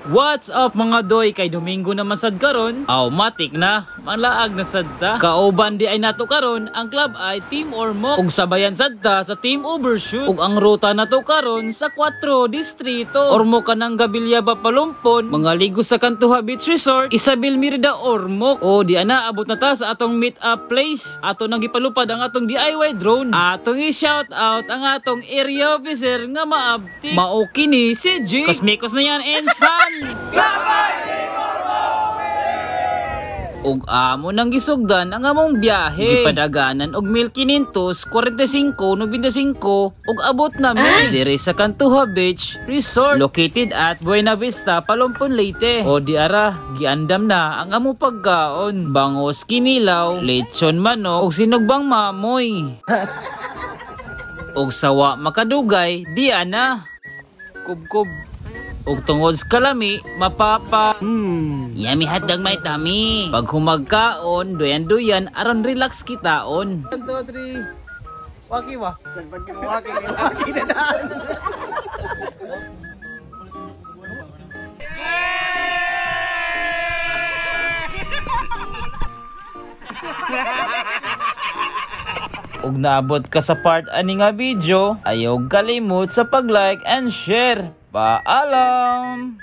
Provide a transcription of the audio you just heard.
What's up mga doy, kay Domingo naman sad karon. Matik na, malaag na sad ta. Kauban di ay nato karon, ang club ay Team Ormoc. Ug sabayan sad ta sa Team Overshoot. Ug ang ruta nato karon sa 4 distrito. Ormoc kanang Gabilya Palumpon, mga ligo sa Kantuha Beach Resort, Isabel Mirida Ormoc. O di ana abot na ta sa atong meet up place. Ato nang gipalupad ang atong DIY drone. Atong i-shout out ang atong area officer nga maabti. Mao kini si G. Kosmikos na yan, ensan. Ug amo nang gisugdan ang among biyahe. Gipadaganan og 1545 ug abot namin diri sa Kantuha Beach Resort located at Buena Vista, Palumpon, Leyte. O di ara giandam na ang among pagkaon. Bangos kinilaw, lechon manok ug sinugbang mamoy. Ug sawa makadugay di ana. Kubkob. Ug tungod sa kalami, mapapa. Yummy hotdog may tami. Pag humagkaon, doyan-doyan, aron relax kitaon. 1, 2, 3. Waki ba? Saan pag waki na daan. Ug naabot ka sa part ani nga video, ayaw kalimot sa pag-like and share. Paalam!